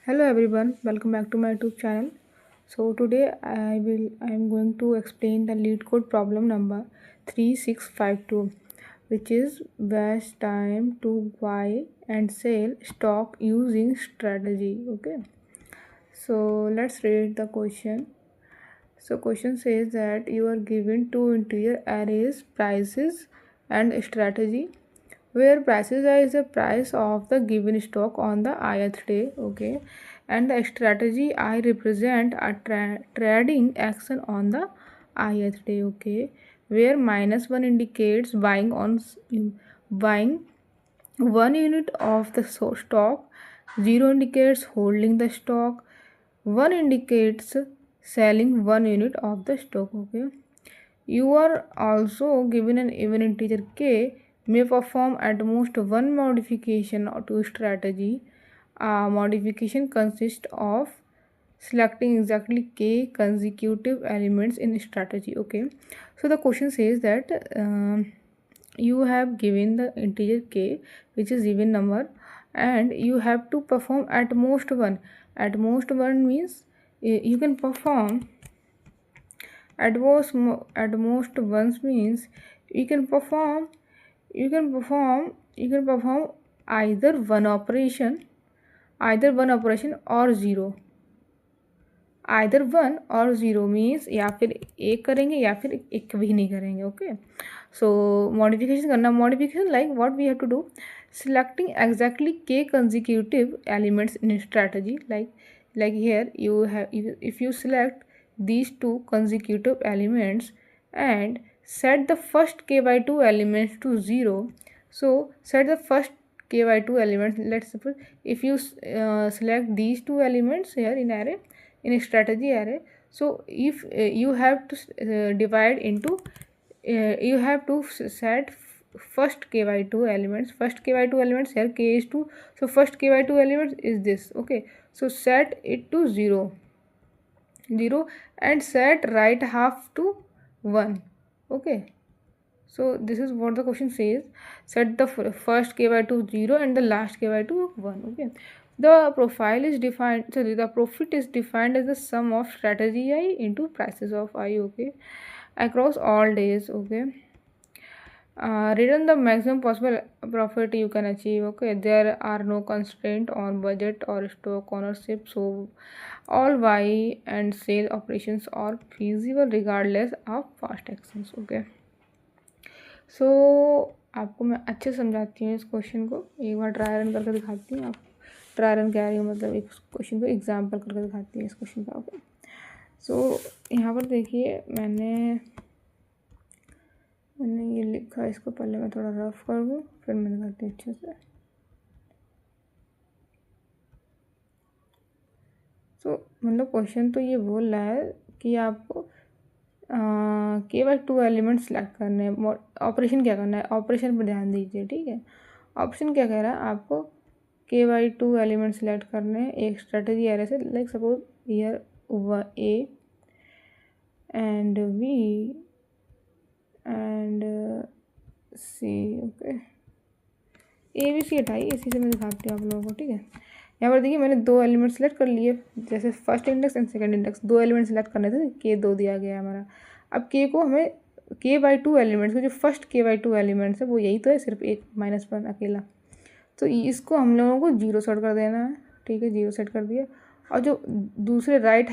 Hello everyone, welcome back to my YouTube channel. So today I am going to explain the lead code problem number 3652, which is waste time to buy and sell stock using strategy. Okay, so let's read the question. So question says that you are given two integer arrays, prices and strategy, where prices is the price of the given stock on the ith day. Okay, and the strategy I represent a trading action on the ith day. Okay, where -1 indicates buying 1 unit of the stock, 0 indicates holding the stock, 1 indicates selling 1 unit of the stock. Okay, you are also given an even integer k may perform at most one modification to strategy. A modification consists of selecting exactly k consecutive elements in strategy. Okay, so the question says that you have given the integer k, which is even number, and you have to perform at most one. At most one means you can perform at most once means you can perform you can perform either one operation or zero. Either one और zero means या फिर एक करेंगे या फिर एक भी नहीं करेंगे. ओके, सो मॉडिफिकेशन करना, modification like what we have to do, selecting exactly k consecutive elements in strategy, like here you have, if you select these two consecutive elements and set the first k by 2 elements to 0. So set the first k by 2 elements. Let's suppose if you select these two elements here in array, in a strategy array, so if you have to divide into you have to set first k by 2 elements. First k by 2 elements here, k is 2, so first k by 2 elements is this. Okay, so set it to 0 and set right half to 1. Okay, so this is what the question says. Set the first k by 2 0 and the last k by 2 1. Okay, the profile is defined, so the profit is defined as the sum of strategy I into prices of I. Okay, across all days. Okay, return the maximum possible profit you can achieve. Okay, there are no constraint on budget or stock ownership, so all buy and sale operations are feasible regardless of past actions. Okay, सो आपको मैं अच्छे समझाती हूँ इस question को, एक बार try run करके दिखाती हूँ. आप ट्राई रन कह रही हूँ मतलब एक क्वेश्चन को एग्जाम्पल करके दिखाती हूँ इस क्वेश्चन का. ओके, सो यहाँ पर देखिए मैंने ये लिखा है, इसको पहले मैं थोड़ा रफ कर दूँ फिर मैं दिखाती हूँ अच्छे से. सो मतलब क्वेश्चन तो ये बोल रहा है कि आपको के बाय 2 एलिमेंट सेलेक्ट करने हैं. ऑपरेशन क्या करना है, ऑपरेशन पर ध्यान दीजिए. ठीक है, ऑप्शन क्या कह रहा है, आपको के बाय 2 एलिमेंट सेलेक्ट करने हैं एक स्ट्रेटजी एरे से. Like suppose here A and B and C. Okay, A B C हटाइए, इसी से मैं दिखाती हूँ आप लोगों को. ठीक है, यहाँ पर देखिए मैंने 2 एलिमेंट सेलेक्ट कर लिए, जैसे first index and second index 2 element select करने थे. के 2 दिया गया है हमारा. अब के को हमें के बाय 2 एलिमेंट्स को, जो फर्स्ट के बाय 2 एलिमेंट्स है वो यही तो है, सिर्फ एक -1 अकेला. तो इसको हम लोगों को 0 सेट कर देना है. ठीक है, 0 सेट कर दिया. और जो दूसरे राइट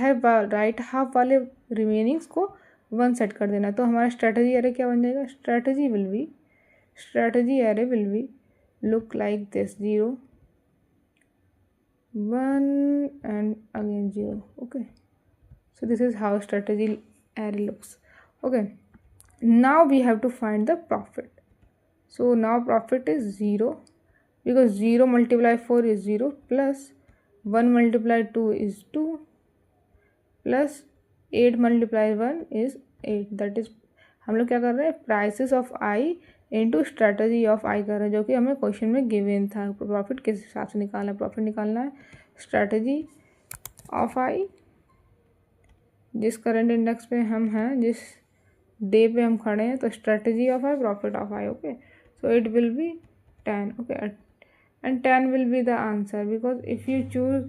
हाफ वाले रिमेनिंग्स को 1 सेट कर देना. तो हमारा स्ट्रेटजी एरे क्या बन जाएगा, strategy array will be look like this, 0 1 and again 0. Okay, so this is how strategy array looks. Okay, now we have to find the profit. So now profit is 0 because 0 multiplied 4 is 0 plus 1 multiplied 2 is 2 plus 8 multiplied 1 is 8. that is हम लोग क्या कर रहे हैं, prices of i into strategy of i कर रहे हैं, जो कि हमें क्वेश्चन में गिवन था. प्रॉफिट किस हिसाब से निकालना है, प्रॉफिट निकालना है स्ट्रेटजी ऑफ आई, जिस करंट इंडेक्स पे हम हैं, जिस डे पे हम खड़े हैं, तो strategy of I, profit of I. Okay, so it will B 10. Okay, and 10 will be the answer because if you choose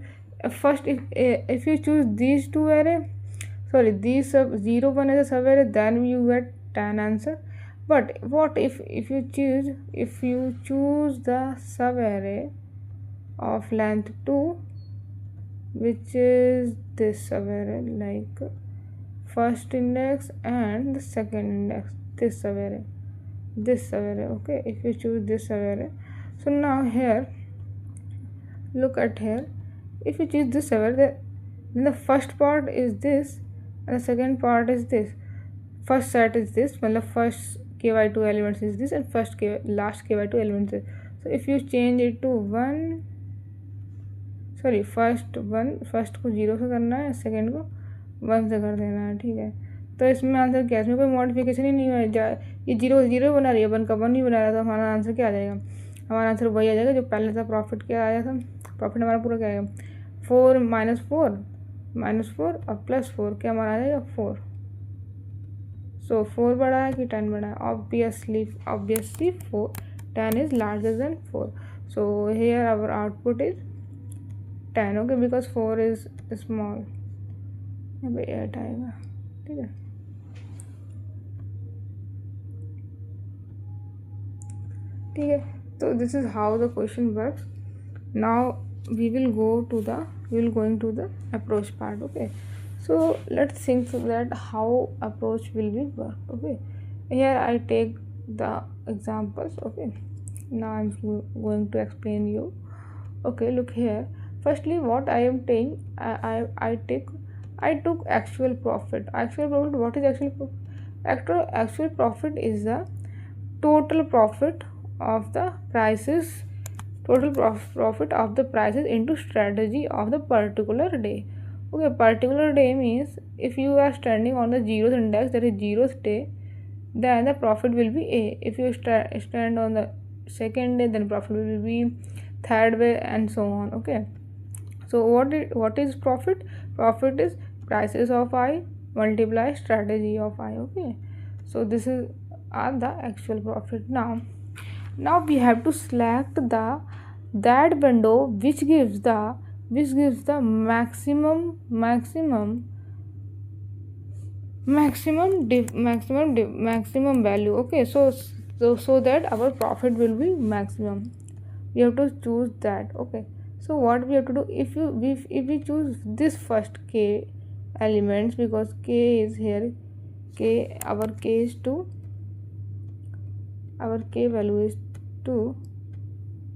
first if you choose these two array, sorry, these 0 1 as a sub array, then you get 10 answer. But what if you choose the sub array of length 2, which is this sub array, like first index and the second index, this sub array, okay, if you choose this sub array. So now here, look at here, if you choose this sub array, then the first part is this and the second part is this. First set is this, well, first k by 2 elements is this, and last k by 2 elements is. So if you change it to 1, sorry first को 0 से करना है, second को 1 से कर देना है, ठीक है। तो इसमें आंसर क्या है, इसमें कोई मॉडिफिकेशन ही नहीं है, ये 0 बना रही है, 1 का 1 नहीं बना रहा, तो हमारा आंसर क्या आ जाएगा, हमारा आंसर वही आ जाएगा जो पहले था। प्रॉफिट क्या आया था, प्रॉफिट हमारा पूरा क्या आएगा, 4 -4 और +4, क्या हमारा आ जाएगा 4। सो 4 बड़ा है कि 10 बड़ा है, obviously 4, 10 is larger than 4। So here our output is 10, okay, because 4 is small. यहाँ पे 8 आएगा, ठीक है। ठीक है, तो this is how the question works. Now we will going to the approach part, okay। So let's think that how approach will be work, okay। Here I take the examples, okay। Now I'm going to explain you, okay। Look here, firstly what I am taking, I took actual profit, what is actual profit? Actual profit is the total profit of the prices, profit of the prices into strategy of the particular day, okay। Particular day means if you are standing on the 0th index, that is 0th day, then the profit will be A. If you stand on the second day, then profit will be third way, and so on, okay। So what is profit? Profit is prices of I multiply strategy of I, okay। So this is the actual profit. Now we have to select that window which gives the maximum value, okay। So that our profit will be maximum, we have to choose that, okay। So what we have to do, if we choose this first k elements, because k is here, our k is 2, our k value is 2,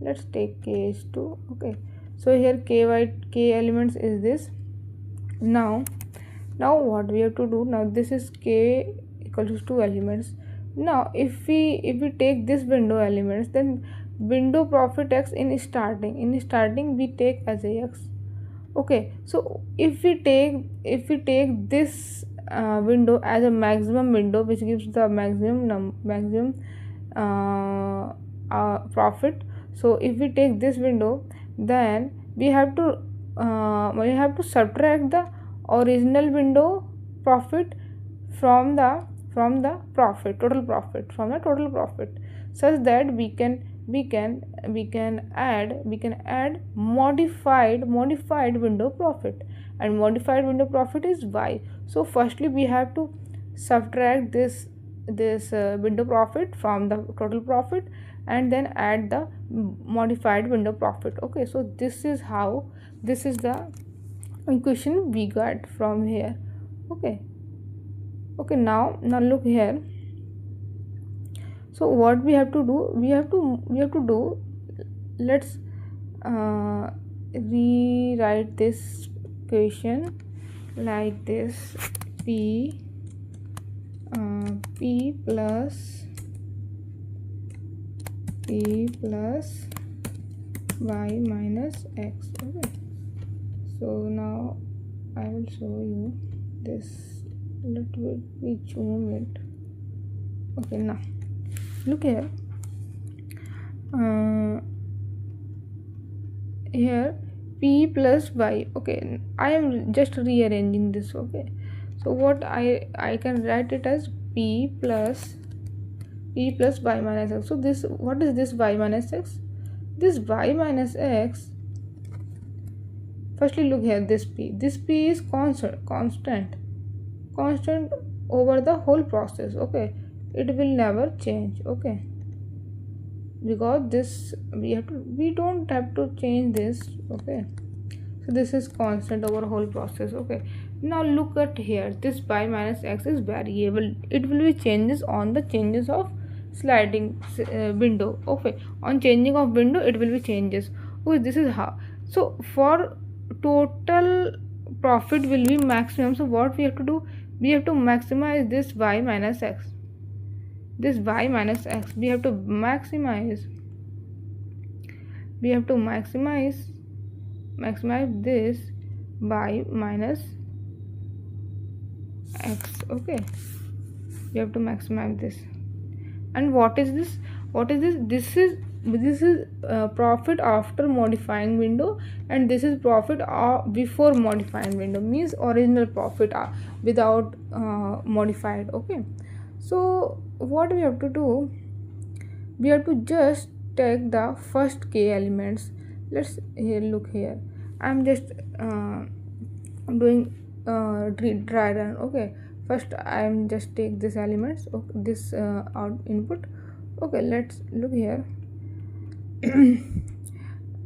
let's take k is 2, okay। So here k elements is this. Now what we have to do, now this is k equals to 2 elements. Now if we take this window elements, then window profit x in starting we take as a x, okay। So if we take this window as a maximum window, which gives the maximum profit, so if we take this window, then we have to subtract the original window profit from the total profit, such that we can add modified window profit, and modified window profit is y. So firstly we have to subtract this window profit from the total profit, and then add the modified window profit, okay। So this is the equation we got from here, okay। Now look here. So what we have to do, let's rewrite this equation like this: p plus y minus x, okay। So now I will show you this, let me zoom it, okay। Now look here, here p plus y, okay, I am just rearranging this, okay। So what I can write it as p plus y minus x. So this, what is this y minus x? This y minus x, Firstly, look here, this p is constant over the whole process. Okay, it will never change. Okay, because this we don't have to change this. Okay, so this is constant over whole process. Okay, now look at here, this y minus x is variable. It will be changes on the changes of sliding window. Okay, on changing of window it will be changes. Okay, this is how. So for total profit will be maximum, so what we have to do, we have to maximize this y minus x, this y minus x we have to maximize, we have to maximize this y minus x. Okay, we have to maximize this. And what is this, this is profit after modifying window, and this is profit before modifying window, means original profit without modified. Okay, so what we have to do, we have to just take the first k elements. Let's here, look here, I'm just doing dry run. Okay, first I am just take this elements. Okay, this out input. Okay, let's look here.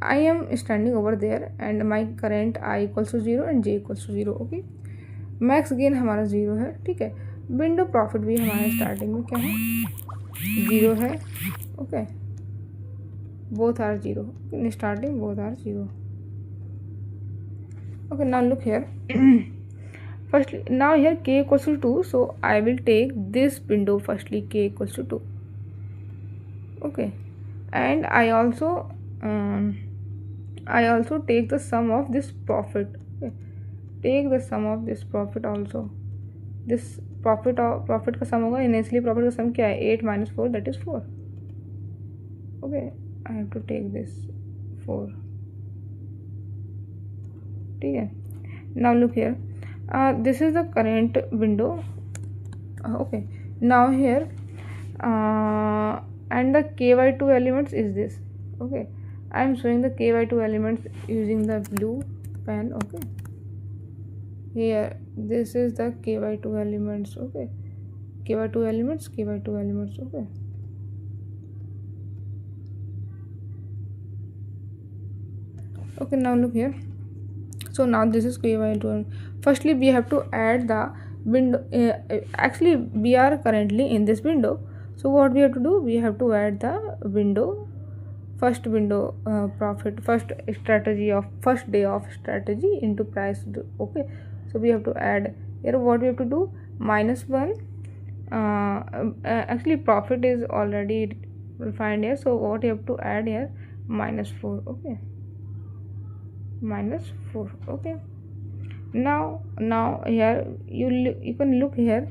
I am standing over there and my current I equals to 0 and j equals to 0. Okay, max gain हमारा 0 है. ठीक है, window profit भी हमारे starting में क्या है, 0 है. Okay, both are 0 in starting, both are 0. Okay, now look here. Firstly, now here k equals to 2, so I will take this window firstly, k equals to 2. Okay, and I also take the sum of this profit. Okay, take the sum of this profit also. This profit का sum होगा, initially profit का sum क्या है, 8 minus 4, that is 4. Okay, I have to take this 4. ठीक है, now look here, this is the current window. Okay, now here and the ky2 elements is this. Okay, I am showing the ky2 elements using the blue pen. Okay, here this is the ky2 elements. Okay, ky2 elements. Okay, okay, now look here. So now this is ky2. Firstly, we have to add the window. Actually, we are currently in this window. So what we have to do, we have to add the window, first window profit, first day of strategy into price. Okay, so we have to add here. What we have to do, -1. Actually, profit is already defined here. So what you have to add here, -4. Okay, -4. Okay, now here you can look here,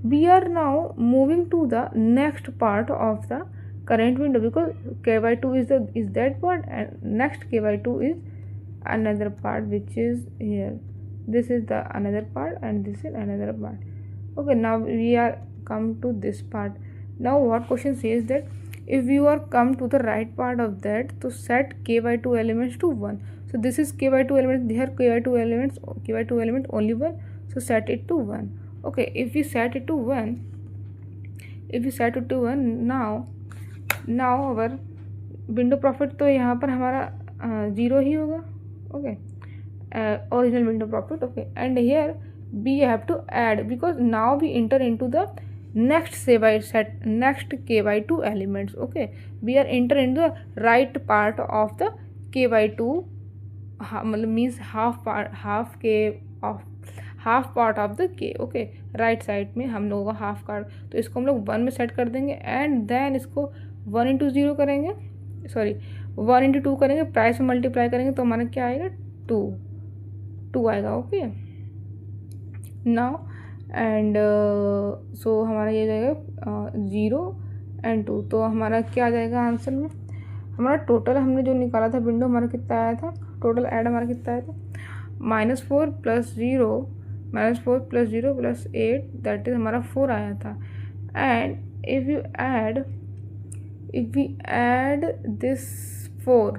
we are now moving to the next part of the current window, because ky2 is that part, and next ky2 is another part, which is here. This is the another part and this is another part. Okay, now we are come to this part. Now what question says that if you are come to the right part of that, to set ky2 elements to 1. So this is ky2 elements, here ky2 element only 1, so set it to 1. Okay, if we set it to 1, now our window profit तो यहाँ पर हमारा 0 ही होगा. Okay, original window profit. Okay, and here we have to add, because now we enter into the next ky2 elements. Okay, we are enter into the right part of the ky2, means half part of the k. Okay, right side में हम लोगों का half card, तो इसको हम लोग 1 में set कर देंगे, एंड देन इसको 1 into 0 करेंगे, 1 into 2 करेंगे, प्राइस में मल्टीप्लाई करेंगे तो हमारा क्या आएगा, 2 आएगा. ओके, नाउ एंड सो हमारा ये जाएगा 0 and 2, तो हमारा क्या आ जाएगा आंसर में, हमारा टोटल हमने जो निकाला था विंडो, हमारा कितना आया था, टोटल ऐड हमारा कितना आया था, -4 + 0 + 8, दैट इज हमारा 4 आया था. And if we add this 4,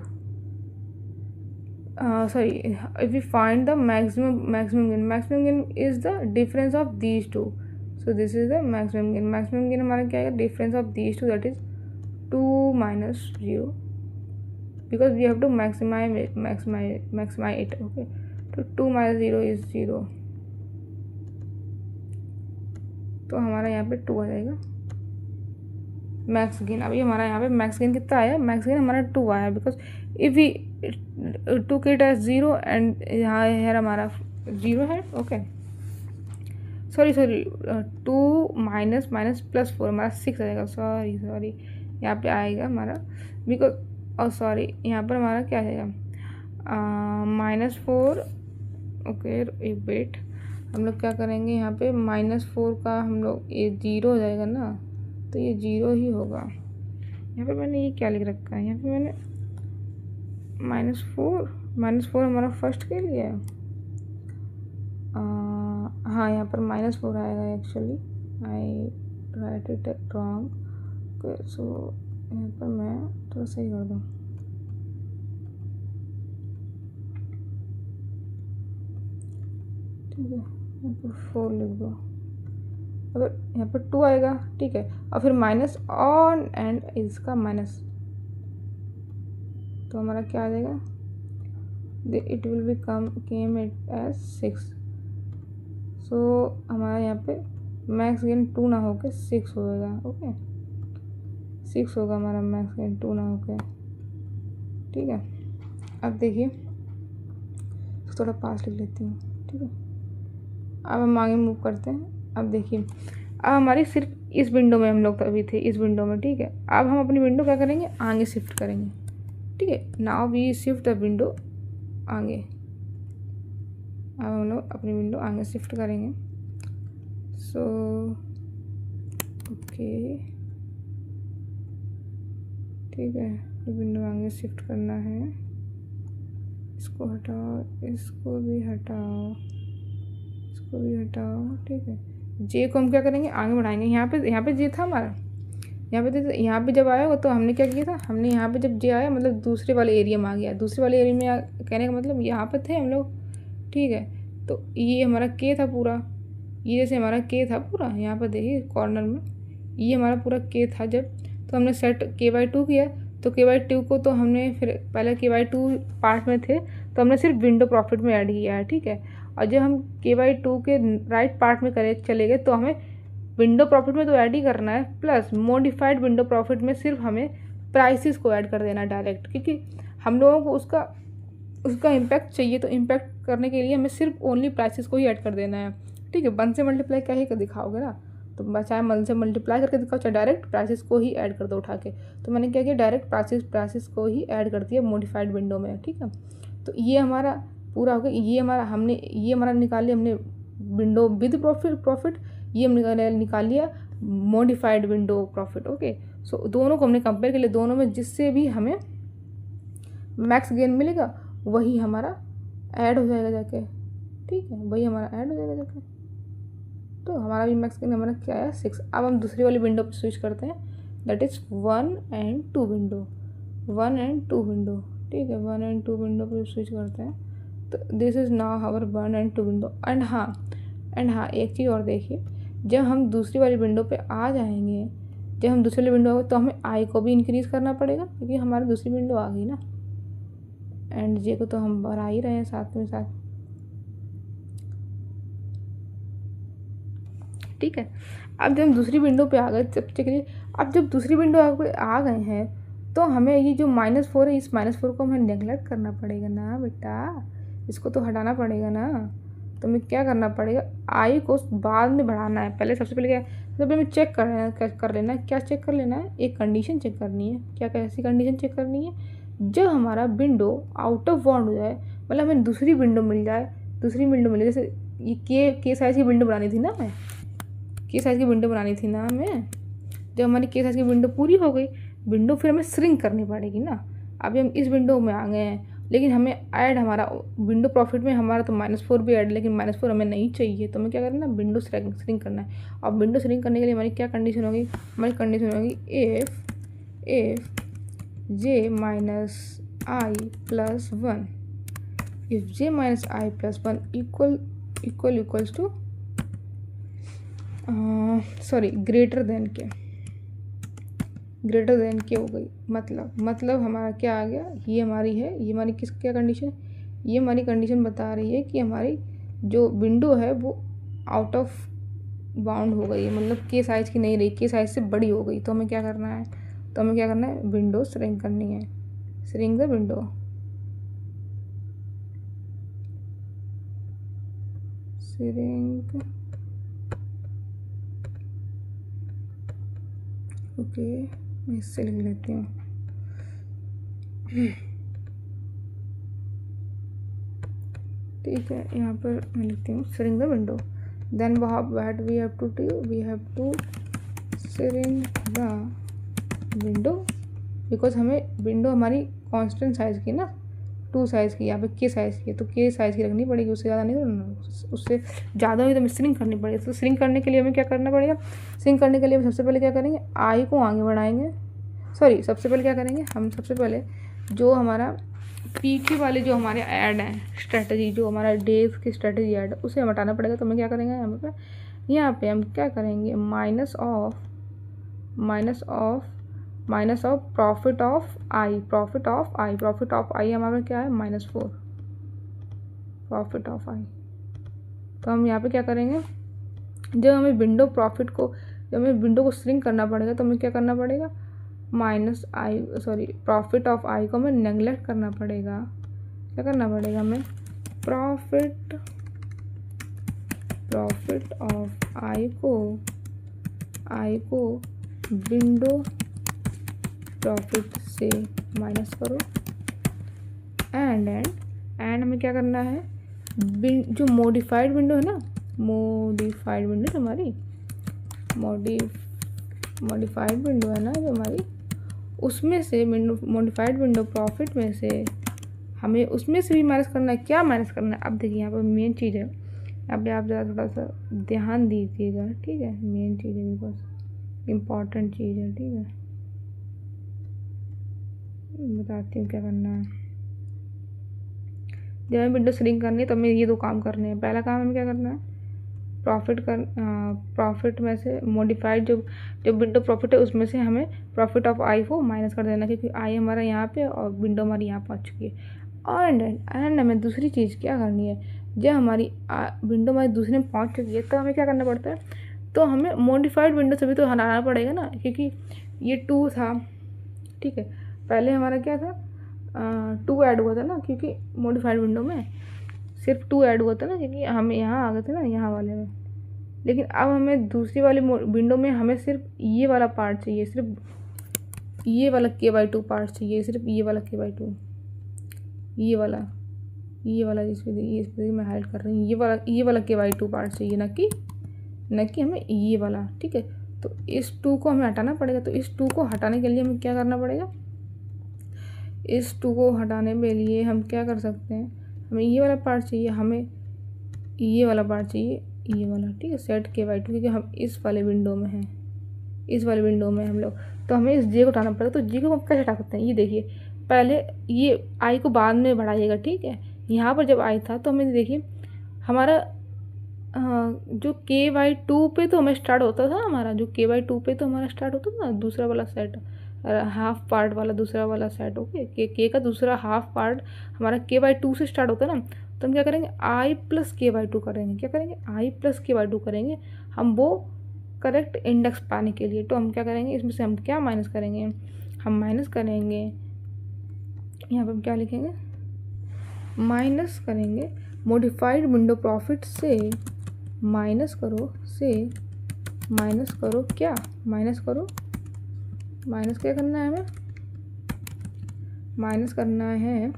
sorry, if we find the maximum gain is the difference of these two. So this is the maximum gain हमारा क्या है, difference of these two, that is 2 minus 0, because we have to maximize it. Okay, तो 2 minus 0 is 0, तो हमारा यहाँ पे 2 आ जाएगा max gain. अभी हमारा यहाँ पे मैक्स गेन कितना आया, मैक्स गेन हमारा 2 आया, because if we took it as 0 and यहाँ है हमारा 0 है। ओके, सॉरी 2 माइनस +4 हमारा 6 आ जाएगा। सॉरी यहाँ पे आएगा हमारा, बिकॉज सॉरी यहाँ पर हमारा क्या आ जाएगा, -4। ओके एक वेट, हम लोग क्या करेंगे यहाँ पे -4 का हम लोग ये 0 हो जाएगा ना, तो ये 0 ही होगा। यहाँ पे मैंने ये क्या लिख रखा है, यहाँ पे मैंने -4 हमारा फर्स्ट के लिए है। हाँ यहाँ पर -4 आएगा, actually I write it wrong. So यहाँ पर मैं थोड़ा सही कर दूँ, ठीक है, यहाँ पर 4 लिख दो, अगर यहाँ पर 2 आएगा, ठीक है, और फिर माइनस ऑन एंड इसका माइनस, तो हमारा क्या आ जाएगा, it will be came it as 6। सो हमारा यहाँ पे मैक्स गेन 2 ना होके 6 होएगा। ओके 6 होगा हमारा मैक्स गेन 2 ना होके, ठीक है। अब देखिए थोड़ा पास लिख लेती हूँ, ठीक है। अब हम आगे मूव करते हैं। अब देखिए अब हमारी सिर्फ इस विंडो में हम लोग अभी थे, इस विंडो में, ठीक है। अब हम अपनी विंडो क्या करेंगे, आगे शिफ्ट करेंगे, ठीक है। Now we shift the window आगे। अब हम लोग अपनी विंडो आगे शिफ्ट करेंगे। सो ओके ठीक है, विंडो आगे शिफ्ट करना है, इसको हटाओ, इसको भी हटाओ, इसको भी हटाओ, ठीक है। जे को हम क्या करेंगे, आगे बढ़ाएंगे। यहाँ पे जे था हमारा, यहाँ पे जब आया होगा तो हमने क्या किया था, हमने यहाँ पे जब जे आया मतलब दूसरे वाले एरिया में आ गया। दूसरे वाले एरिया में कहने का मतलब यहाँ पे थे हम लोग, ठीक है। तो ये हमारा के था पूरा, ये जैसे हमारा के था पूरा, यहाँ पर देखिए कॉर्नर में ये हमारा पूरा के था जब, तो हमने सेट k/2 किया। तो k/2 को तो हमने फिर पहले k/2 पार्ट में थे तो हमने सिर्फ विंडो प्रॉफिट में ऐड किया है, ठीक है। और जब हम k/2 के राइट पार्ट में चले गए तो हमें विंडो प्रॉफिट में तो ऐड ही करना है, प्लस मॉडिफाइड विंडो प्रॉफिट में सिर्फ हमें प्राइसेस को ऐड कर देना डायरेक्ट, क्योंकि हम लोगों को उसका इम्पैक्ट चाहिए। तो इम्पैक्ट करने के लिए हमें सिर्फ ओनली प्राइसेस को ही ऐड कर देना है, ठीक है। 1 से मल्टीप्लाई क्या ही कर दिखाओगे ना, तो चाहे 1 से मल्टीप्लाई करके दिखाओ, चाहे डायरेक्ट प्राइसेस को ही ऐड कर दो उठा के। तो मैंने क्या किया, डायरेक्ट प्राइसेस को ही ऐड कर दिया मॉडिफाइड विंडो में, ठीक है। तो ये हमारा पूरा हो गया। ये हमारा निकाल लिया हमने विंडो विद प्रॉफिट, ये हमने निकाल लिया मॉडिफाइड विंडो प्रॉफिट। ओके, सो दोनों को हमने कंपेयर कर लिया, दोनों में जिससे भी हमें मैक्स गेन मिलेगा वही हमारा ऐड हो जाएगा जाके, ठीक है, वही हमारा ऐड हो जाएगा जाके। तो हमारा भी मैक्स गेन हमारा क्या है, 6। अब हम दूसरी वाली विंडो पर स्विच करते हैं, that is 1 and 2 window, 1 and 2 window, ठीक है। 1 and 2 विंडो पर स्विच करते हैं, तो this is now our 1 and 2 window. And हाँ एक चीज़ और देखिए, जब हम दूसरी वाली विंडो पे आ जाएंगे, जब हम दूसरी वाली विंडो तो हमें आई को भी इंक्रीज़ करना पड़ेगा, क्योंकि हमारी दूसरी विंडो आ गई ना। एंड जे को तो हम बढ़ा ही रहे हैं साथ में साथ, ठीक है। अब जब हम दूसरी विंडो पे आ गए, जब चलिए अब जब दूसरी विंडो आ गए हैं तो हमें ये जो -4 है, इस -4 को हमें नेगलेक्ट करना पड़ेगा ना बेटा, इसको तो हटाना पड़ेगा ना। तो हमें क्या करना पड़ेगा, आई को बाद में बढ़ाना है। पहले सबसे पहले हमें चेक कर लेना है, क्या चेक कर लेना है, एक कंडीशन चेक करनी है। क्या कैसी कंडीशन चेक करनी है, जब हमारा विंडो आउट ऑफ बाउंड हो जाए, मतलब हमें दूसरी विंडो मिल जाए, जैसे ये के साइज़ की विंडो बनानी थी ना, हमें के साइज़ की विंडो बनानी थी ना हमें। जब हमारी के साइज़ की विंडो पूरी हो गई, विंडो फिर हमें श्रिंक करनी पड़ेगी ना। अभी हम इस विंडो में आ गए हैं, लेकिन हमें ऐड हमारा विंडो प्रॉफिट में हमारा तो -4 भी ऐड, लेकिन -4 हमें नहीं चाहिए। तो हमें क्या करना है, विंडो श्रिंक करना है। अब विंडो श्रिंक करने के लिए हमारी क्या कंडीशन होगी, हमारी कंडीशन होगी if j - i + 1, if j minus I plus one equals to sorry greater than K हो गई। मतलब हमारा क्या आ गया, ये हमारी किस क्या कंडीशन, ये हमारी कंडीशन बता रही है कि हमारी जो विंडो है वो आउट ऑफ बाउंड हो गई है, मतलब के साइज़ की नहीं रही, के साइज़ से बड़ी हो गई। तो हमें क्या करना है, विंडो श्रिंक करनी है, shrink the window. Shrink okay, मैं इससे लिख लेती हूँ। ठीक है, यहाँ पर मैं लिखती हूँ shrink the window. Then what we have to do, we have to shrink the window, because हमें विंडो हमारी कांस्टेंट साइज़ की ना, 2 साइज़ की, यहाँ पे के साइज़ की है, तो के साइज़ की रखनी पड़ेगी, उससे ज़्यादा नहीं रखना, उससे ज़्यादा हुई तो हमें श्रिंक करनी पड़ेगी। तो श्रिंक करने के लिए हमें क्या करना पड़ेगा, श्रिंक करने के लिए हम सबसे पहले क्या करेंगे, आई को आगे बढ़ाएंगे। सॉरी, सबसे पहले क्या करेंगे हम, सबसे पहले जो हमारा पीछे वाले जो हमारे ऐड हैं स्ट्रेटजी, जो हमारा डेज की स्ट्रेटजी ऐड है, उसे हम हटाना पड़ेगा। तो हमें क्या करेंगे, यहाँ पे हम क्या करेंगे, माइनस ऑफ प्रॉफिट ऑफ आई हमारा क्या है, -4 प्रॉफिट ऑफ आई। तो हम यहाँ पे क्या करेंगे, जब हमें विंडो को श्रिंक करना पड़ेगा, तो हमें क्या करना पड़ेगा, प्रॉफिट ऑफ आई को हमें नेगलेक्ट करना पड़ेगा। क्या करना पड़ेगा हमें, प्रॉफिट ऑफ आई को विंडो प्रॉफिट से माइनस करो। एंड हमें क्या करना है, जो मॉडिफाइड विंडो है ना, मॉडिफाइड विंडो हमारी मॉडिफाइड विंडो है ना जो हमारी, उसमें से मॉडिफाइड विंडो प्रॉफिट में से हमें उसमें से भी माइनस करना है। क्या माइनस करना है, अब देखिए यहाँ पर मेन चीज़ है, यहाँ पे आप ज़रा थोड़ा सा ध्यान दीजिएगा, ठीक है, मेन चीज़ है, बिकॉज इम्पॉर्टेंट चीज़ है, ठीक है, बताती हूँ क्या करना है। जब हमें विंडो श्रिंक करनी है तो हमें ये 2 काम करने हैं। पहला काम हमें क्या करना है, प्रॉफिट में से मॉडिफाइड जो विंडो प्रॉफिट है उसमें से हमें प्रॉफिट ऑफ आई को माइनस कर देना, क्योंकि आई हमारा यहाँ पे और विंडो हमारी यहाँ पहुँच चुकी है। एंड हमें दूसरी चीज़ क्या करनी है, जब हमारी विंडो हमारी दूसरे में पहुँच चुकी है तो हमें क्या करना पड़ता है, तो हमें मॉडिफाइड विंडो से भी तो हटाना पड़ेगा ना, क्योंकि ये 2 था, ठीक है, पहले हमारा क्या था, 2 ऐड हुआ था ना, क्योंकि मॉडिफाइड विंडो में सिर्फ 2 ऐड हुआ था ना, क्योंकि हम यहाँ आ गए थे ना यहाँ वाले में। लेकिन अब हमें दूसरी वाली विंडो में हमें सिर्फ ये वाला पार्ट चाहिए, सिर्फ ये वाला k/2 पार्ट चाहिए, सिर्फ ये वाला k/2, ये वाला जिसमें मैं हाइलाइट कर रही हूँ, ये वाला k/2 पार्ट चाहिए, ना कि हमें ये वाला, ठीक है। तो इस 2 को हमें हटाना पड़ेगा। तो इस 2 को हटाने के लिए हमें क्या करना पड़ेगा, इस 2 को हटाने के लिए हम क्या कर सकते हैं, हमें ये वाला पार्ट चाहिए, हमें ये वाला पार्ट चाहिए, ये वाला, ठीक है, सेट k/2, क्योंकि हम इस वाले विंडो में हैं, इस वाले विंडो में हम लोग, तो हमें इस जे को हटाना पड़ेगा। तो जे को हम कैसे हटा सकते हैं, ये देखिए, पहले ये आई को बाद में बढ़ाइएगा, ठीक है। यहाँ पर जब आई था तो हमें देखिए हमारा जो k/2 पे तो हमें स्टार्ट होता था, हमारा जो k/2 पे तो हमारा स्टार्ट होता था दूसरा वाला सेट, हाफ पार्ट वाला दूसरा वाला सेट, ओके, के का दूसरा हाफ पार्ट हमारा k/2 से स्टार्ट होता है ना। तो हम क्या करेंगे, i + k/2 करेंगे। क्या करेंगे, i + k/2 करेंगे हम, वो करेक्ट इंडेक्स पाने के लिए। तो हम क्या करेंगे, इसमें से हम क्या माइनस करेंगे, हम माइनस करेंगे, यहाँ पर हम क्या लिखेंगे, माइनस करेंगे मॉडिफाइड विंडो प्रॉफिट से माइनस करो क्या, माइनस क्या करना है हमें, माइनस करना है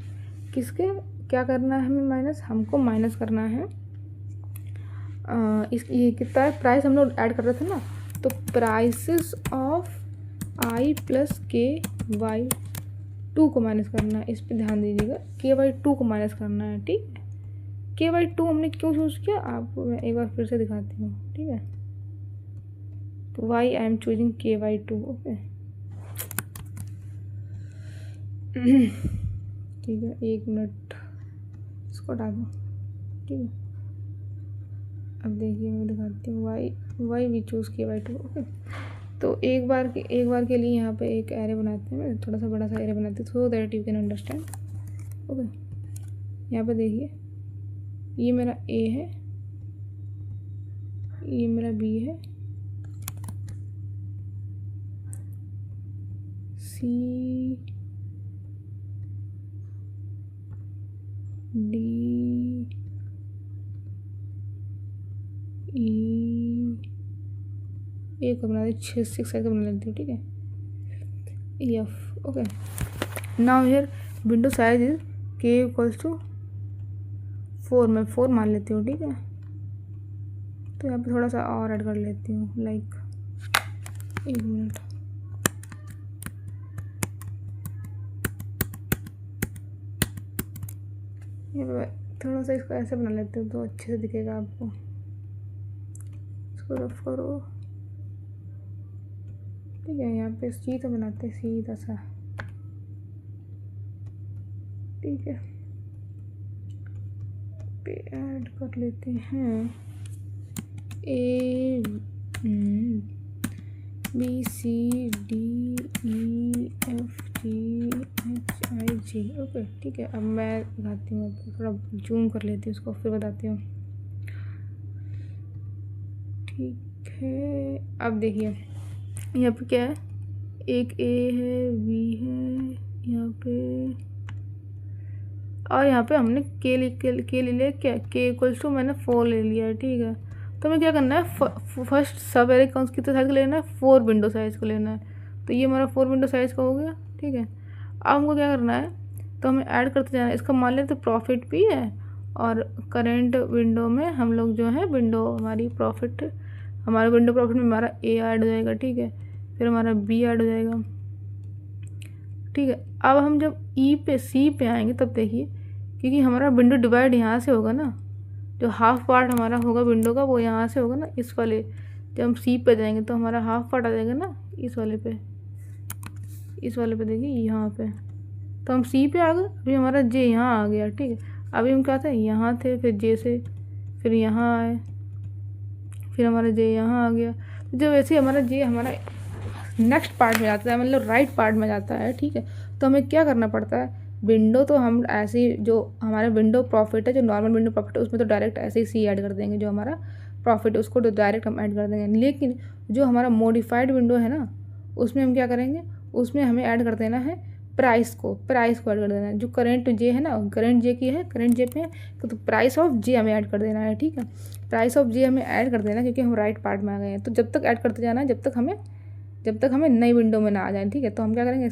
किसके, क्या करना है हमें, माइनस हमको माइनस करना है ये कितना है, प्राइस हम लोग ऐड कर रहे थे ना, तो प्राइसेस ऑफ i + k/2 को माइनस करना है। इस पर ध्यान दीजिएगा, k/2 को माइनस करना है, ठीक है। k/2 हमने क्यों चूज़ किया, आपको मैं एक बार फिर से दिखाती हूँ, ठीक है। तो why I am choosing k/2, okay, ठीक है, 1 मिनट इसको इसको हटा दो, ठीक है। अब देखिए मैं दिखाती हूँ, वाई भी चूज़ किया Y2, ओके। तो एक बार के लिए यहाँ पे एक एरे बनाते हैं, मैं थोड़ा सा बड़ा सा एरे बनाती हूँ so that you can understand, okay. यहाँ पे देखिए ये मेरा A है, ये मेरा B है, C D E, एक बना दे 6 साइज का बना लेती हूँ, ठीक है। F, okay. Now here window size is K equals to 4, मैं 4 मान लेती हूँ, ठीक है। तो यहाँ पे थोड़ा सा और ऐड कर लेती हूँ, लाइक 1 मिनट, थोड़ा सा इसको ऐसे बना लेती हूँ तो अच्छे से दिखेगा आपको। इसको रफ करो, ठीक है। यहाँ पे सीधा बनाते हैं, सीधा सा, ठीक है। पे ऐड कर लेते हैं A B C D E F G H I J, okay, ठीक है। अब मैं दिखाती हूँ, थोड़ा जूम कर लेती हूँ उसको, फिर बताती हूँ, ठीक है। अब देखिए यहाँ पे क्या है, एक A है, V है यहाँ पे, और यहाँ पे हमने के ले लिया, क्या K इक्वल्स टू मैंने 4 ले लिया है, ठीक है। तो हमें क्या करना है, फर्स्ट सब एरे कौन कितने साइज़ का लेना है, 4 विंडो साइज़ का लेना है। तो ये हमारा 4 विंडो साइज़ का हो गया, ठीक है। अब हमको क्या करना है, तो हमें ऐड करते जाना है। इसका मान लेते तो प्रॉफिट भी है, और करेंट विंडो में हम लोग जो है विंडो हमारी प्रॉफिट, हमारे विंडो प्रॉफिट में हमारा A ऐड हो जाएगा, ठीक है। फिर हमारा B ऐड हो जाएगा, ठीक है। अब हम जब C पे आएंगे तब देखिए, क्योंकि हमारा विंडो डिवाइड यहाँ से होगा ना, जो हाफ पार्ट हमारा होगा विंडो का वो यहाँ से होगा ना, इस वाले। जब हम C पे जाएंगे तो हमारा हाफ पार्ट आ जाएगा ना इस वाले पे, देखिए यहाँ पे। तो हम C पे आ गए, अभी हमारा J यहाँ आ गया, ठीक है। अभी हम क्या थे, यहाँ थे, फिर J से फिर यहाँ आए, फिर हमारा J यहाँ आ गया। तो जब ऐसे हमारा J हमारा नेक्स्ट पार्ट में जाता है, मतलब राइट पार्ट में जाता है, ठीक है। तो हमें क्या करना पड़ता है, विंडो तो हम ऐसे ही, जो हमारे विंडो प्रॉफिट है, जो नॉर्मल विंडो प्रॉफिट है उसमें तो डायरेक्ट ऐसे ही C ऐड कर देंगे, जो हमारा प्रॉफिट है उसको तो डायरेक्ट हम ऐड कर देंगे। लेकिन जो हमारा मॉडिफाइड विंडो है ना, उसमें हम क्या करेंगे, उसमें हमें ऐड कर देना है प्राइस को ऐड कर देना है। जो करेंट J है ना, करेंट J की है, करेंट J पे है, तो प्राइस ऑफ J हमें ऐड कर देना है, ठीक है। प्राइस ऑफ J हमें ऐड कर देना है, क्योंकि हम राइट पार्ट में आ गए हैं। तो जब तक ऐड करते जाना है, जब तक हमें नई विंडो में ना आ जाए, ठीक है। तो हम क्या करेंगे,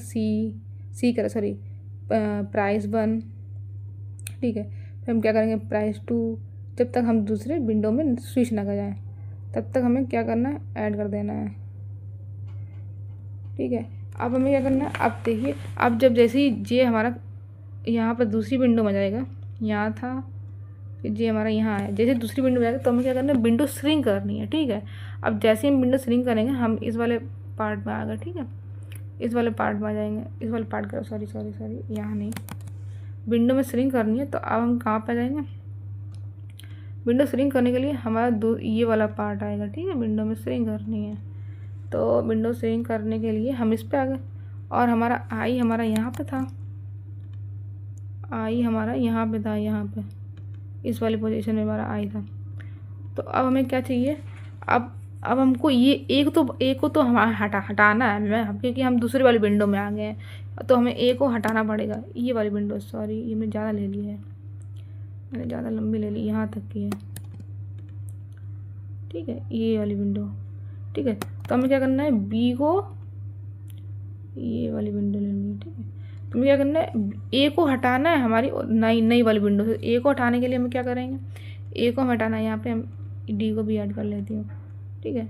प्राइस 1, ठीक है। फिर हम क्या करेंगे, प्राइस 2, जब तक हम दूसरे विंडो में स्विच ना कर जाए तब तक हमें क्या करना है, ऐड कर देना है, ठीक है। अब हमें क्या करना है, अब देखिए, अब जब जैसे ही J हमारा यहाँ पर दूसरी विंडो में जाएगा, यहाँ था, फिर J हमारा यहाँ है, जैसे दूसरी विंडो में जाएगा तो हमें क्या करना है, विंडो श्रिंक करनी है, ठीक है। अब जैसे हम विंडो श्रिंक करेंगे, हम इस वाले पार्ट में आ गए, ठीक है। इस वाले पार्ट में आ जाएंगे, इस वाले पार्ट का, सॉरी यहाँ नहीं, विंडो में श्रिंक करनी है। तो अब हम कहाँ पे जाएंगे, विंडो श्रिंक करने के लिए हमारा ये वाला पार्ट आएगा, ठीक है। विंडो में श्रिंक करनी है, तो विंडो श्रिंक करने के लिए हम इस पे आ गए, और हमारा आई हमारा यहाँ पे था, यहाँ पे इस वाली पोजीशन में हमारा आई था। तो अब हमें क्या चाहिए, अब हमको ये एक को तो हमारा हटाना है, क्योंकि हम दूसरी वाली विंडो में आ गए हैं, तो हमें ए को हटाना पड़ेगा। ये वाली विंडो, सॉरी ये मैंने ज़्यादा ले ली है, मैंने ज़्यादा लंबी ले ली, यहाँ तक की है, ठीक है। ये वाली विंडो, ठीक है। तो हमें क्या करना है, बी को ये वाली विंडो लेनी है, ठीक है। तो हमें क्या करना है, ए को हटाना है हमारी नई वाली विंडो से। ए को हटाने के लिए हम क्या करेंगे, ए को हम हटाना है, यहाँ पे हम डी को भी ऐड कर लेती हूँ, ठीक है।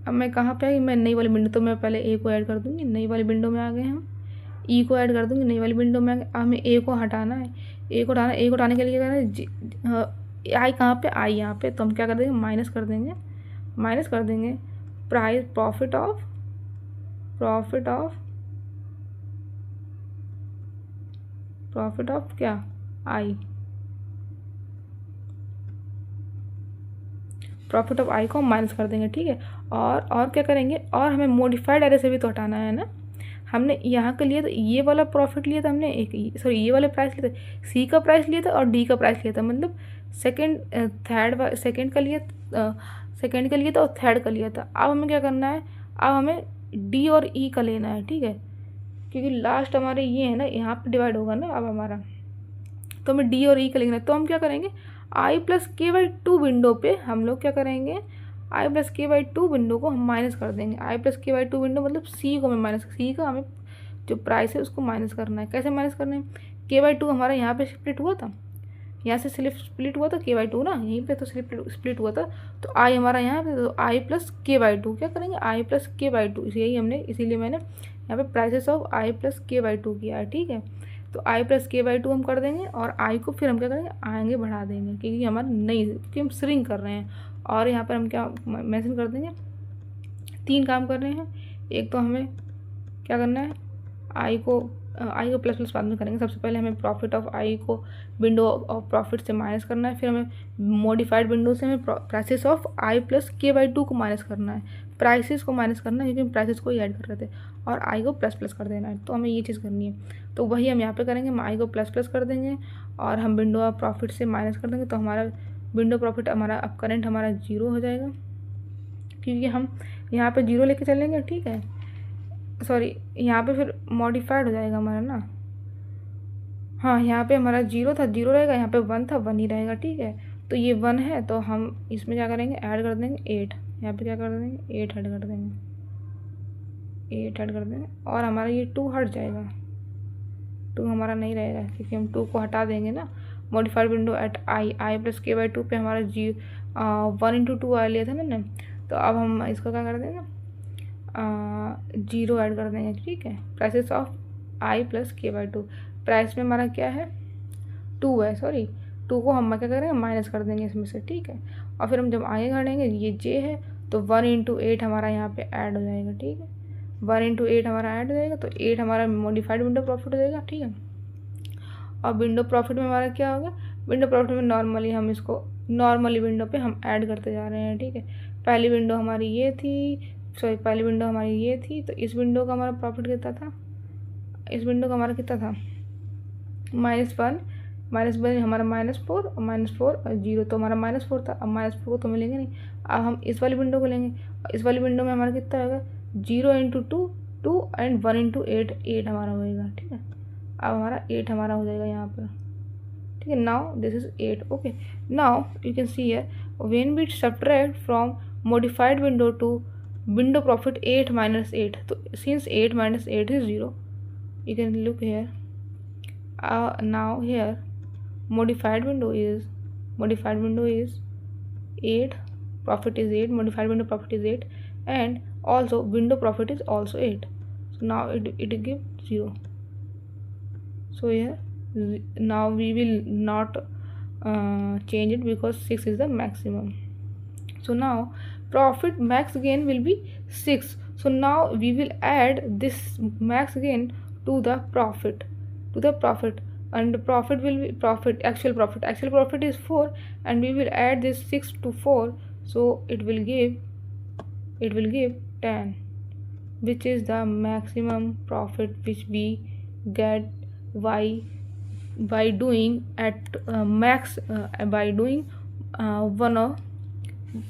अब मैं कहाँ पे आई, मैं नई वाली विंडो, तो मैं पहले ए को ऐड कर दूँगी, नई वाली विंडो में आ गए हम, ई को ऐड कर दूँगी, नई वाली विंडो में आ गए। अब हमें ए को हटाना है, ए को हटाने के लिए क्या करना है, आई कहाँ पे, आई यहाँ पे। तो हम क्या कर देंगे, माइनस कर देंगे प्राइस प्रॉफिट ऑफ क्या, आई, प्रॉफिट ऑफ आई को हम माइनस कर देंगे, ठीक है। और क्या करेंगे, और हमें मॉडिफाइड एरे से भी तो हटाना है ना। हमने यहाँ के लिए तो ये वाला प्रॉफिट लिया था हमने, ये वाले प्राइस लिए थे, सी का प्राइस लिया था और डी का प्राइस लिया था, मतलब सेकंड का लिया था और थर्ड का लिया था। अब हमें क्या करना है, अब हमें डी और ई का लेना है, ठीक है, क्योंकि लास्ट हमारे ये है ना, यहाँ पे डिवाइड होगा ना अब हमारा, तो हमें डी और ई का लिखना है। तो हम क्या करेंगे, आई प्लस के बाई टू विंडो पे हम लोग क्या करेंगे, आई प्लस के बाई टू विंडो को हम माइनस कर देंगे। आई प्लस के बाई टू विंडो मतलब सी को हमें माइनस, सी का हमें जो प्राइस है उसको माइनस करना है। कैसे माइनस करना है, के बाई टू हमारा यहाँ पे स्प्लिट हुआ था, यहाँ से स्प्लिट हुआ था के बाई टू ना, यहीं पे तो स्प्लिट हुआ था, तो आई हमारा यहाँ पे, तो आई प्लस के बाई टू क्या करेंगे, आई प्लस के बाई टू, यही हमने, इसीलिए मैंने यहाँ पे प्राइसेस ऑफ आई प्लस के बाई टू किया है, ठीक है। तो आई प्लस के बाई टू हम कर देंगे और आई को फिर हम क्या करेंगे, आगे बढ़ा देंगे, क्योंकि हमारा नहीं, क्योंकि हम श्रिंक कर रहे हैं। और यहाँ पर हम क्या मेंशन कर देंगे, 3 काम कर रहे हैं। एक तो हमें क्या करना है, आई को प्लस प्लस बाद में करेंगे। सबसे पहले हमें प्रॉफिट ऑफ आई को विंडो ऑफ प्रॉफिट से माइनस करना है, फिर हमें मॉडिफाइड विंडो से हमें प्राइसेस ऑफ आई प्लस के बाई टू को माइनस करना है, प्राइसेस को माइनस करना है, क्योंकि हम प्राइसेस को ही ऐड कर रहे थे, और आई को प्लस प्लस कर देना है। तो हमें ये चीज़ करनी है, तो वही हम यहाँ पे करेंगे, हम आई को प्लस प्लस कर देंगे और हम विंडो ऑफ प्रॉफिट से माइनस कर देंगे। तो हमारा विंडो प्रॉफिट हमारा अब करंट हमारा 0 हो जाएगा, क्योंकि हम यहाँ पे 0 लेके चलेंगे, ठीक है। सॉरी, यहाँ पे फिर मॉडिफाइड हो जाएगा हमारा ना, हाँ, यहाँ पे हमारा 0 था, 0 रहेगा, यहाँ पे 1 था, 1 ही रहेगा, ठीक है। तो ये 1 है, तो हम इसमें क्या करेंगे, ऐड कर देंगे 8, यहाँ पे क्या कर देंगे, 8 ऐड कर देंगे, 8 ऐड कर देंगे, और हमारा ये 2 हट जाएगा, 2 हमारा नहीं रहेगा, क्योंकि हम 2 को हटा देंगे ना। मॉडिफाइड विंडो एट आई प्लस के बाई टू पे हमारा 1 इंटू 2 आ लिया था मैंने, तो अब हम इसको क्या कर देंगे, 0 ऐड कर देंगे, ठीक है। प्राइसेस ऑफ आई प्लस के बाई टू, प्राइस में हमारा क्या है, 2 है, सॉरी 2 को हम क्या करेंगे, माइनस कर देंगे इसमें से, ठीक है। और फिर हम जब आगे बढ़ेंगे, ये जे है, तो 1 इंटू 8 हमारा यहाँ पे ऐड हो जाएगा, ठीक है। 1 इंटू 8 हमारा ऐड हो जाएगा, तो 8 हमारा मॉडिफाइड विंडो प्रॉफिट हो जाएगा, ठीक है। और विंडो प्रॉफिट में हमारा क्या होगा, विंडो प्रॉफिट में नॉर्मली हम इसको विंडो पे हम ऐड करते जा रहे हैं, ठीक है। पहली विंडो हमारी ये थी, पहली विंडो हमारी ये थी, तो इस विंडो का हमारा प्रॉफिट कितना था, इस विंडो का हमारा कितना था, -1 हमारा -4 और -4 और 0, तो हमारा -4 था। अब -4 को तो मिलेंगे नहीं, अब हम इस वाली विंडो को लेंगे, इस वाली विंडो में हमारा कितना होगा, 0 इंटू 2 2 एंड 1 इंटू 8 8 हमारा होएगा, ठीक है। अब हमारा 8 हमारा हो जाएगा यहाँ पर, ठीक है। Now this is 8, okay. Now you can see here, when we subtract from modified window to window profit 8 - 8, तो सिंस 8 - 8 is 0, you can look here. Now here modified window is 8, profit is 8, modified window profit is 8, and also window profit is also 8, so now it gives 0. So here now we will not change it, because 6 is the maximum. So now profit max gain will be 6, so now we will add this max gain to the profit, and the profit will be actual profit is 4, and we will add this 6 to 4, so it will give 10, which is the maximum profit which we get by doing at max by doing one of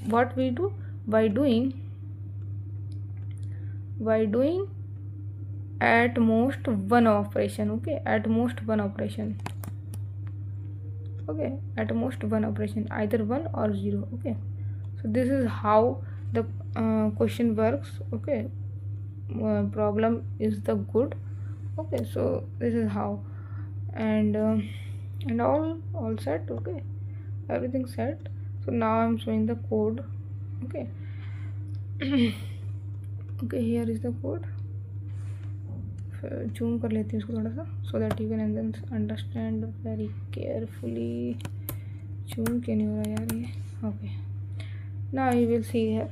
what we do by doing at most one operation, okay, at most one operation, okay, at most one operation, either 1 or 0, okay. So this is how the question works, okay. Problem is the good, okay. So this is how, and all set, okay, everything set. So now I'm showing the code, okay. Okay, here is the code. Zoom कर लेती हूँ इसको थोड़ा सा, so that you can understand very carefully. Zoom क्यों नहीं हो रहा यार ये, okay. Now you will see here,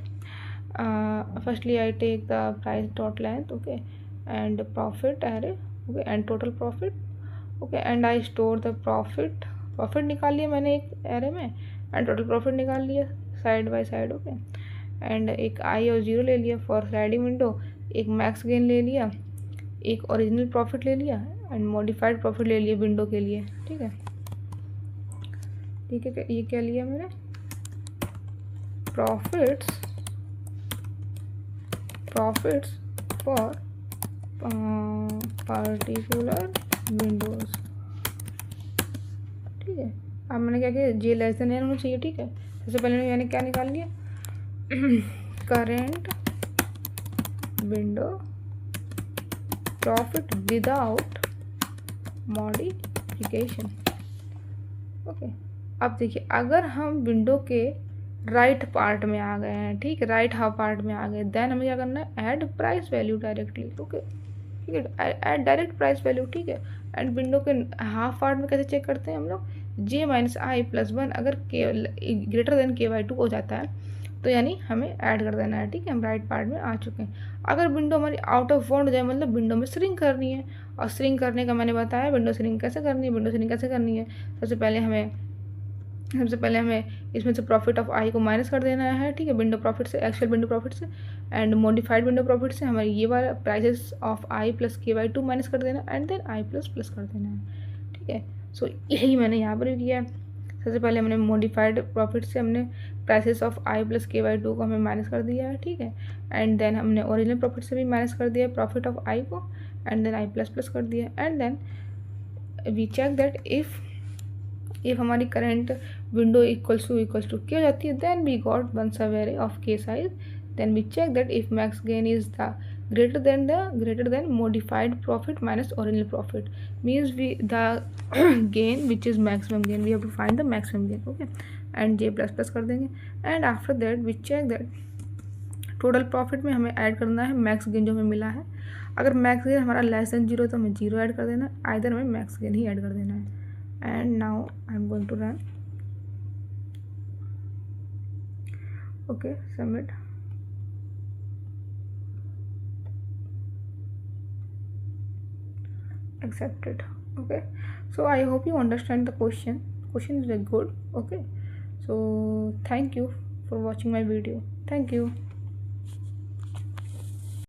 firstly I take the price dot length, okay, and profit array, okay, and total profit, okay, and I store the profit निकाल लिया मैंने एक array में, and total profit निकाल लिया side by side, okay. And एक आई और 0 ले लिया फॉर स्लाइडिंग विंडो, एक मैक्स गेन ले लिया, एक ओरिजिनल प्रॉफिट ले लिया एंड मॉडिफाइड प्रॉफिट ले लिया विंडो के लिए, ठीक है। ठीक है, ये क्या लिया मैंने, प्रॉफिट्स फॉर पार्टिकुलर विंडोज, ठीक है। अब मैंने क्या किया, जे लेस देन एन होना चाहिए, ठीक है। सबसे पहले मैंने क्या निकाल लिया, current window profit without modification, okay. अब देखिए, अगर हम विंडो के राइट पार्ट में आ गए हैं, ठीक है, राइट हाफ पार्ट में आ गए, देन हमें क्या करना है, add price value directly, okay, ठीक है, ऐड डायरेक्ट प्राइस वैल्यू, ठीक है। एंड विंडो के हाफ पार्ट में कैसे चेक करते हैं हम लोग, जे माइनस आई प्लस 1 अगर ग्रेटर देन KY2 हो जाता है तो यानी हमें ऐड कर देना है, ठीक है। हम राइट पार्ट में आ चुके हैं। अगर विंडो हमारी आउट ऑफ बाउंड हो जाए, मतलब विंडो में श्रिंक करनी है, और श्रिंक करने का मैंने बताया विंडो श्रिंक कैसे करनी है। विंडो श्रिंक कैसे करनी है, सबसे पहले हमें इसमें से प्रॉफिट ऑफ आई को माइनस कर देना है, ठीक है, विंडो प्रॉफिट से, एक्चुअल विंडो प्रॉफिट से, एंड मॉडिफाइड विंडो प्रॉफिट से हमारे ये वाला prices of I plus KY2 minus कर देना, and then I plus plus कर देना है, ठीक है। सो यही मैंने यहाँ पर भी किया है। सबसे पहले हमने मॉडिफाइड प्रॉफिट से हमने prices of I plus KY2 को हमें माइनस कर दिया है, ठीक है। एंड देन हमने ओरिजिनल प्रॉफिट से भी माइनस कर दिया प्रॉफिट ऑफ आई को, and then I plus plus कर दिया, and then we check that if हमारी करंट विंडो इक्वल्स टू क्या हो जाती है, then we got one subarray of K size, then we check that if max gain is the greater than modified profit minus original profit, means the gain which is maximum gain, we have to find the maximum gain, okay, and j plus plus कर देंगे। and after that we check that total profit में हमें add करना है max gain जो हमें मिला है। अगर मैक्स गेन हमारा लेस देन 0 तो हमें 0 ऐड कर देना है, आइदर हमें मैक्स गेन ही ऐड कर देना है। and now I'm going to run, okay, submit, accepted, okay। So I hope you understand the question is very good, okay। So thank you for watching my video, thank you।